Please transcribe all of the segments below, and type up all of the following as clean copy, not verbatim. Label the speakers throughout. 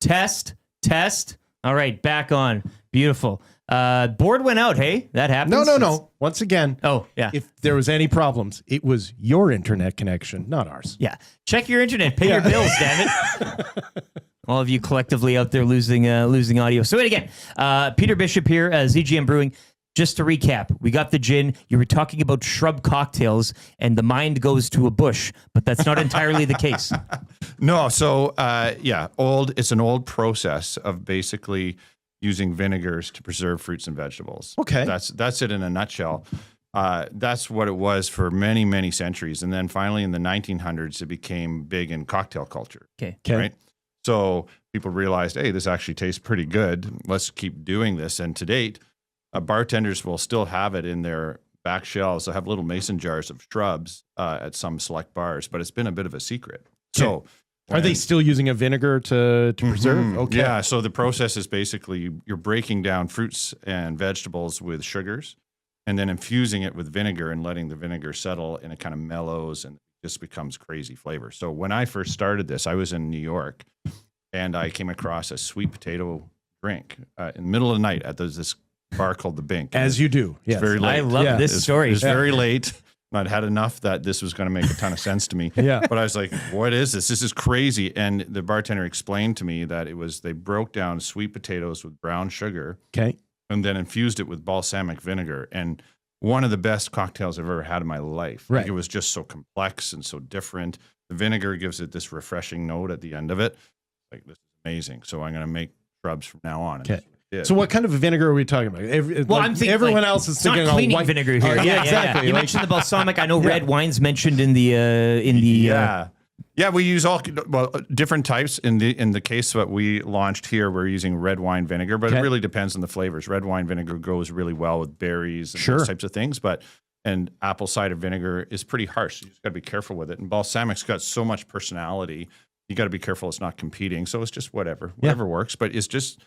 Speaker 1: Test. All right, back on. Beautiful. Board went out, hey? That happens?
Speaker 2: No. Once again,
Speaker 1: yeah.
Speaker 2: If there was any problems, it was your internet connection, not ours.
Speaker 1: Yeah. Check your internet. Pay your bills, damn it. All of you collectively out there losing audio. So again, Peter Bishop here, ZGM Brewing. Just to recap, we got the gin. You were talking about shrub cocktails, and the mind goes to a bush, but that's not entirely the case.
Speaker 3: No, so it's an old process of basically using vinegars to preserve fruits and vegetables.
Speaker 2: Okay,
Speaker 3: that's it in a nutshell. That's what it was for many, many centuries, and then finally in the 1900s, it became big in cocktail culture.
Speaker 1: Okay,
Speaker 3: right. So people realized, hey, this actually tastes pretty good. Let's keep doing this. And to date, bartenders will still have it in their back shelves. They'll have little mason jars of shrubs at some select bars, but it's been a bit of a secret. So
Speaker 2: are they still using a vinegar to preserve? Okay.
Speaker 3: Yeah, so the process is basically you're breaking down fruits and vegetables with sugars and then infusing it with vinegar and letting the vinegar settle, and it kind of mellows and just becomes crazy flavor. So when I first started this, I was in New York and I came across a sweet potato drink in the middle of the night at this bar called the Bink.
Speaker 2: As you do.
Speaker 3: It's very late.
Speaker 1: I love this story.
Speaker 3: It was very late. I'd had enough that this was going to make a ton of sense to me.
Speaker 2: Yeah.
Speaker 3: But I was like, what is this? This is crazy. And the bartender explained to me that they broke down sweet potatoes with brown sugar.
Speaker 2: Okay.
Speaker 3: And then infused it with balsamic vinegar. And one of the best cocktails I've ever had in my life.
Speaker 2: Right.
Speaker 3: Like, it was just so complex and so different. The vinegar gives it this refreshing note at the end of it. Like, this is amazing. So I'm going to make shrubs from now on.
Speaker 2: Okay. So what kind of vinegar are we talking about?
Speaker 1: I'm thinking
Speaker 2: everyone else is thinking
Speaker 1: cleaning
Speaker 2: white
Speaker 1: vinegar here.
Speaker 2: Yeah, exactly.
Speaker 1: You mentioned the balsamic. I know red wine's mentioned in the
Speaker 3: Yeah, we use all different types. In the case that we launched here, we're using red wine vinegar, but it really depends on the flavors. Red wine vinegar goes really well with berries and those types of things, and apple cider vinegar is pretty harsh. You just got to be careful with it. And balsamic's got so much personality. You got to be careful it's not competing. So it's just whatever works, but it's just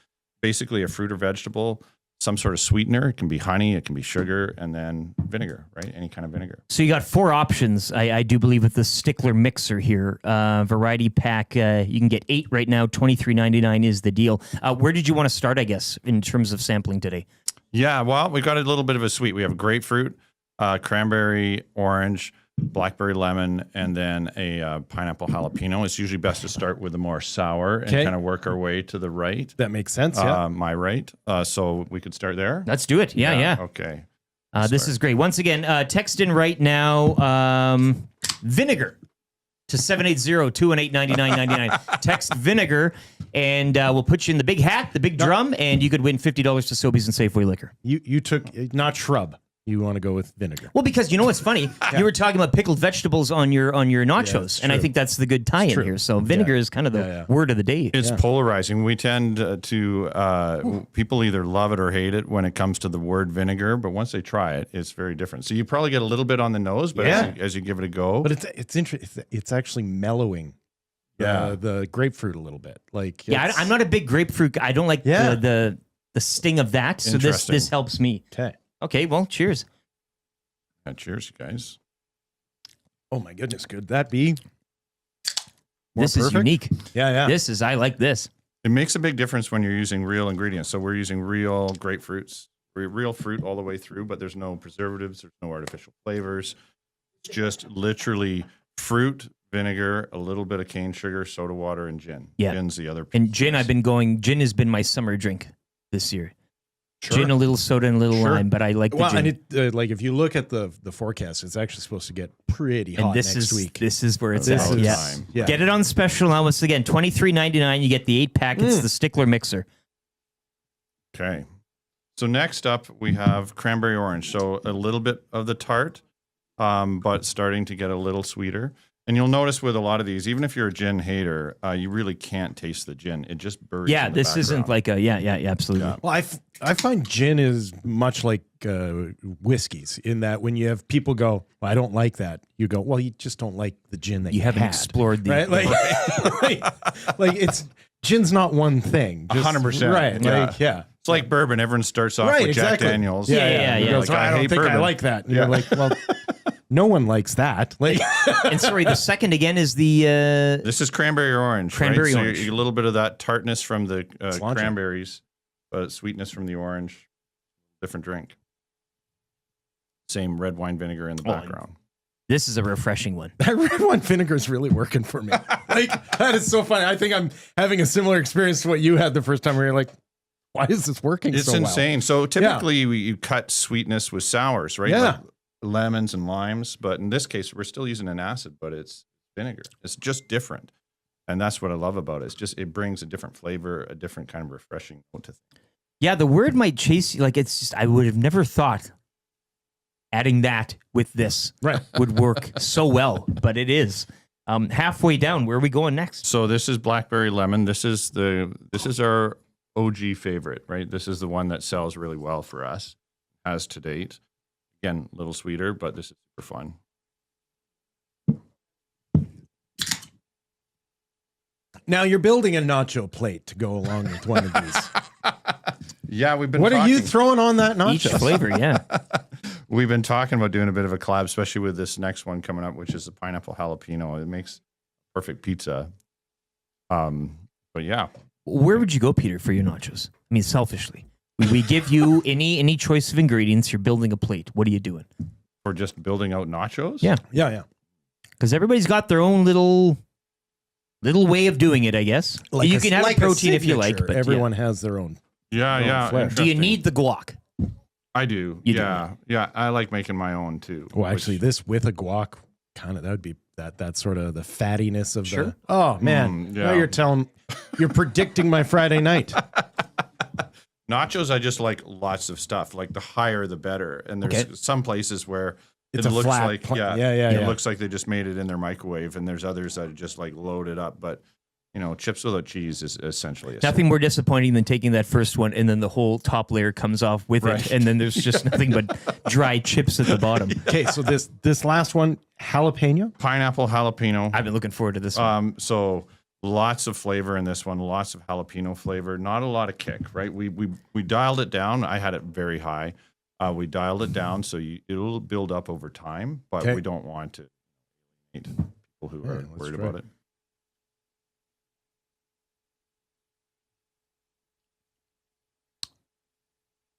Speaker 3: basically a fruit or vegetable, some sort of sweetener. It can be honey, it can be sugar, and then vinegar, right? Any kind of vinegar.
Speaker 1: So you got 4 options, I do believe, with the Stickler Mixer here. Variety pack, you can get 8 right now. $23.99 is the deal. Where did you want to start, I guess, in terms of sampling today?
Speaker 3: Yeah, well, we got a little bit of a sweet. We have grapefruit, cranberry, orange, blackberry lemon, and then a pineapple jalapeno. It's usually best to start with the more sour and kind of work our way to the right.
Speaker 2: That makes sense,
Speaker 3: my right. So we could start there.
Speaker 1: Let's do it. Yeah.
Speaker 3: Okay.
Speaker 1: This is great. Once again, text in right now, vinegar to 780-218-9999. Text vinegar, and we'll put you in the big hat, the big drum, and you could win $50 to Sobeys and Safeway Liquor.
Speaker 2: You took, not shrub. You want to go with vinegar.
Speaker 1: Well, because you know what's funny? You were talking about pickled vegetables on your nachos, and I think that's the good tie-in here. So vinegar is kind of the word of the day.
Speaker 3: It's polarizing. We tend to people either love it or hate it when it comes to the word vinegar, but once they try it, it's very different. So you probably get a little bit on the nose, but as you give it a go.
Speaker 2: But it's interesting. It's actually mellowing the grapefruit a little bit. Like
Speaker 1: I'm not a big grapefruit. I don't like the sting of that. So this helps me. Okay, well, cheers.
Speaker 3: Cheers, guys.
Speaker 2: Oh my goodness, could that be?
Speaker 1: This is unique.
Speaker 2: Yeah.
Speaker 1: I like this.
Speaker 3: It makes a big difference when you're using real ingredients. So we're using real grapefruits, real fruit all the way through, but there's no preservatives, there's no artificial flavors. It's just literally fruit, vinegar, a little bit of cane sugar, soda water, and gin.
Speaker 1: Yeah.
Speaker 3: Gin's the other piece.
Speaker 1: And gin, gin has been my summer drink this year. Sure. Gin, a little soda, and a little lime, but I like the gin.
Speaker 2: And like if you look at the forecast, it's actually supposed to get pretty hot next week.
Speaker 1: This is where it's at.
Speaker 2: Yeah.
Speaker 1: Get it on special now. Once again, $23.99. You get the 8-pack. It's the Stickler Mixer.
Speaker 3: Okay. So next up, we have cranberry orange. So a little bit of the tart, but starting to get a little sweeter. And you'll notice with a lot of these, even if you're a gin hater, you really can't taste the gin. It just buries.
Speaker 1: Yeah, this isn't like a absolutely.
Speaker 2: Yeah. Well, I find gin is much like whiskeys in that when you have people go, well, I don't like that. You go, well, you just don't like the gin that you
Speaker 1: haven't
Speaker 2: had.
Speaker 1: explored the
Speaker 2: right. Like it's gin's not one thing.
Speaker 3: 100%.
Speaker 2: Right.
Speaker 3: Yeah. It's like bourbon. Everyone starts off with Jack Daniels.
Speaker 2: Yeah.
Speaker 3: Like,
Speaker 2: I don't think I like that. And you're like, well. no one likes that. Like,
Speaker 1: And sorry, the second again is the
Speaker 3: This is cranberry orange.
Speaker 1: Cranberry
Speaker 3: right?
Speaker 1: orange.
Speaker 3: So you get a little bit of that tartness from the
Speaker 2: Cilantro.
Speaker 3: cranberries, but sweetness from the orange. Different drink. Same red wine vinegar in the background.
Speaker 1: this is a refreshing one.
Speaker 2: that red wine vinegar is really working for me. Like, that is so funny. I think I'm having a similar experience to what you had the first time where you're like, why is this working
Speaker 3: It's
Speaker 2: so well?
Speaker 3: insane. So typically you cut sweetness with sours, right?
Speaker 2: Yeah.
Speaker 3: Like lemons and limes. But in this case, we're still using an acid, but it's vinegar. It's just different. And that's what I love about it. It's just, it brings a different flavor, a different kind of refreshing note to things.
Speaker 1: Yeah, the word might chase you. Like, it's just, I would have never thought adding that with this
Speaker 2: Right.
Speaker 1: would work so well, but it is. Halfway down, where are we going next?
Speaker 3: So this is blackberry lemon. This is our OG favorite, right? This is the one that sells really well for us as to date. Again, a little sweeter, but this is super fun.
Speaker 2: Now you're building a nacho plate to go along with one of these.
Speaker 3: Yeah, we've been
Speaker 2: What are you
Speaker 3: talking-
Speaker 2: throwing on that nacho?
Speaker 1: Each flavor, yeah.
Speaker 3: We've been talking about doing a bit of a collab, especially with this next one coming up, which is the pineapple jalapeno. It makes perfect pizza. But yeah,
Speaker 1: Where would you go, Peter, for your nachos? I mean, selfishly. We give you any choice of ingredients. You're building a plate. What are you doing?
Speaker 3: for just building out nachos.
Speaker 1: Yeah.
Speaker 2: Yeah.
Speaker 1: Because everybody's got their own little way of doing it, I guess. You can have a protein if you like, but
Speaker 2: everyone has their own.
Speaker 3: Yeah, yeah.
Speaker 2: flair.
Speaker 1: Do you
Speaker 3: interesting.
Speaker 1: need the guac?
Speaker 3: I do.
Speaker 1: You do,
Speaker 3: yeah. I like making my own too.
Speaker 2: Well, actually,
Speaker 3: which-
Speaker 2: this with a guac, that would be that sort of the fattiness of
Speaker 1: Sure.
Speaker 2: the. Oh man,
Speaker 3: yeah.
Speaker 2: now you're predicting my Friday night.
Speaker 3: nachos, I just like lots of stuff. Like the higher, the better. And there's
Speaker 1: Okay.
Speaker 3: some places where
Speaker 2: It's
Speaker 3: it
Speaker 2: a
Speaker 3: looks
Speaker 2: flat
Speaker 3: like
Speaker 2: pla-
Speaker 3: yeah,
Speaker 2: yeah.
Speaker 3: it looks like they just made it in their microwave. And there's others that are just like loaded up. But chips without cheese is essentially a
Speaker 1: Nothing more disappointing than taking that first one and then the whole top layer comes off with
Speaker 3: Right.
Speaker 1: it, and then there's just nothing but dry chips at the bottom.
Speaker 2: Okay, so this last one, jalapeno.
Speaker 3: pineapple jalapeno.
Speaker 1: I've been looking forward to this one.
Speaker 3: So lots of flavor in this one, lots of jalapeno flavor, not a lot of kick, right? We dialed it down. I had it very high. We dialed it down so it'll build up over time, but
Speaker 2: Okay.
Speaker 3: we don't want to eat people who are
Speaker 2: Let's
Speaker 3: worried
Speaker 2: try.
Speaker 3: about it.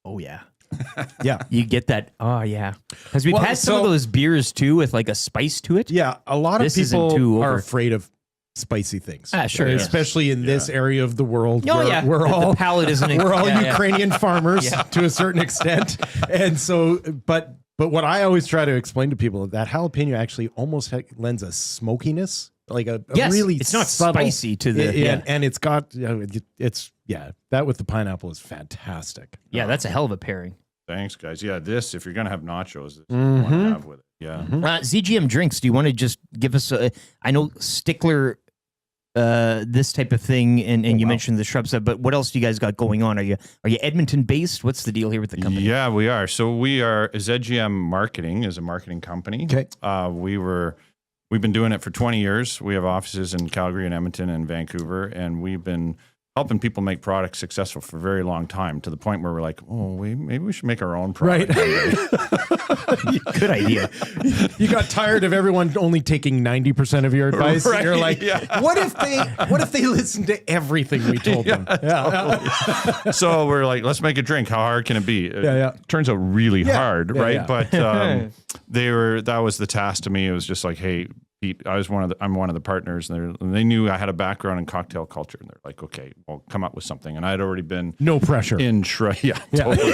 Speaker 1: Oh, yeah.
Speaker 2: Yeah,
Speaker 1: You get that. Oh, yeah. Because we've
Speaker 2: Well,
Speaker 1: had some of
Speaker 2: so-
Speaker 1: those beers, too, with like a spice to it.
Speaker 2: yeah. A lot of
Speaker 1: This isn't
Speaker 2: people
Speaker 1: too
Speaker 2: are
Speaker 1: over.
Speaker 2: afraid of spicy things.
Speaker 1: Sure.
Speaker 2: especially in this area of the world.
Speaker 1: Oh,
Speaker 2: where
Speaker 1: yeah.
Speaker 2: we're
Speaker 1: The
Speaker 2: all
Speaker 1: palate isn't.
Speaker 2: we're all
Speaker 1: yeah, yeah.
Speaker 2: Ukrainian farmers to a certain extent, and so but what I always try to explain to people that jalapeno actually almost lends a smokiness, like a
Speaker 1: Yes,
Speaker 2: really
Speaker 1: it's not
Speaker 2: subtle,
Speaker 1: spicy to the.
Speaker 2: and it's got it's that with the pineapple is fantastic.
Speaker 1: Yeah, that's a hell of a pairing.
Speaker 3: Thanks, guys. Yeah, this, if you're going to have nachos, this is what you want to have with it. Yeah.
Speaker 1: ZGM drinks. Do you want to just give us a? I know Stickler, this type of thing, and you mentioned the shrub stuff. But what else do you guys got going on? Are you Edmonton based? What's the deal here with the company?
Speaker 3: Yeah, we are. So we are ZGM Marketing is a marketing company.
Speaker 2: Okay.
Speaker 3: We've been doing it for 20 years. We have offices in Calgary and Edmonton and Vancouver, and we've been helping people make products successful for a very long time, to the point where we're like, maybe we should make our own product.
Speaker 2: Right.
Speaker 1: Good idea.
Speaker 2: You got tired of everyone only taking 90% of your advice, and you're
Speaker 3: Right,
Speaker 2: like,
Speaker 3: yeah.
Speaker 2: what if they listened to everything we told them? Yeah.
Speaker 3: So we're like, let's make a drink. How hard can it be?
Speaker 2: Yeah.
Speaker 3: Turns out really hard,
Speaker 2: Yeah,
Speaker 3: right?
Speaker 2: yeah.
Speaker 3: But that was the task to me. It was just like, hey, Pete, I'm one of the partners, and they knew I had a background in cocktail culture, and they're like, okay, well, come up with something. And I'd already been
Speaker 2: No pressure.
Speaker 3: in totally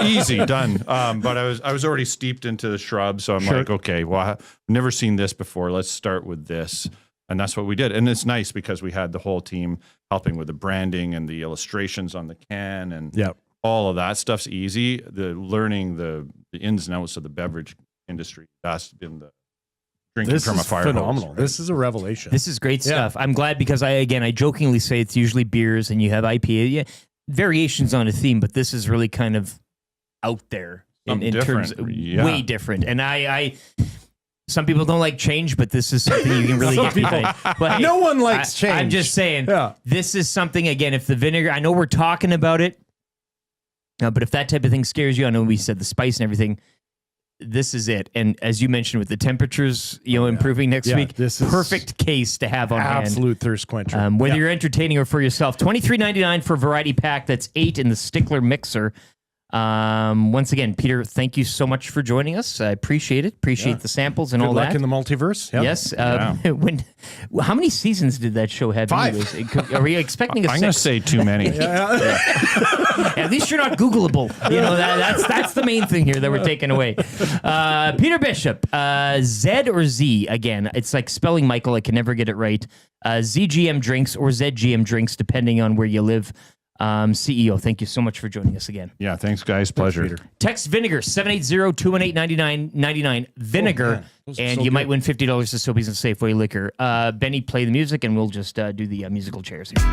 Speaker 3: easy, done. But I was already steeped into the shrub, so I'm like, okay, well, I've never seen this before. Let's start with this. And that's what we did. And it's nice because we had the whole team helping with the branding and the illustrations on the can, and all of that stuff's easy. The learning the ins and outs of the beverage industry, that's been the drinking
Speaker 2: This
Speaker 3: from a
Speaker 2: is
Speaker 3: fire
Speaker 2: phenomenal.
Speaker 3: hose.
Speaker 2: This is a revelation.
Speaker 1: This is great stuff. I'm glad because I jokingly say it's usually beers and you have IPA. Yeah, variations on a theme, but this is really kind of out there in terms of way different. And I some people don't like change, but this is something you can really get behind. But hey,
Speaker 2: No one likes change.
Speaker 1: I'm just saying,
Speaker 2: Yeah.
Speaker 1: this is something, again, if the vinegar, I know we're talking about it, but if that type of thing scares you, I know we said the spice and everything, this is it. And as you mentioned, with the temperatures, improving next week,
Speaker 2: this is
Speaker 1: perfect case to have on hand.
Speaker 2: absolute thirst quencher.
Speaker 1: Whether you're entertaining or for yourself, $23.99 for a variety pack. That's 8 in the Stickler Mixer. Once again, Peter, thank you so much for joining us. I appreciate it. Appreciate the samples and
Speaker 2: Good
Speaker 1: all
Speaker 2: luck
Speaker 1: that.
Speaker 2: in the multiverse. Yep.
Speaker 1: Yes. How many seasons did that show have?
Speaker 3: 5.
Speaker 1: Anyways? Are we expecting a
Speaker 3: I'm going to
Speaker 1: 6th?
Speaker 3: say too many.
Speaker 1: At least you're not Googleable. That's the main thing here that we're taking away. Peter Bishop, Z or Z again. It's like spelling Michael. I can never get it right. ZGM Drinks or ZGM Drinks, depending on where you live. CEO, thank you so much for joining us again.
Speaker 3: Yeah, thanks, guys. Pleasure.
Speaker 2: Peter.
Speaker 1: Text Vinegar 780-218-9999 Vinegar,
Speaker 2: Those are
Speaker 1: and
Speaker 2: so
Speaker 1: you
Speaker 2: good.
Speaker 1: might win $50 to Sobeys and Safeway Liquor. Benny, play the music, and we'll just do the musical chairs here.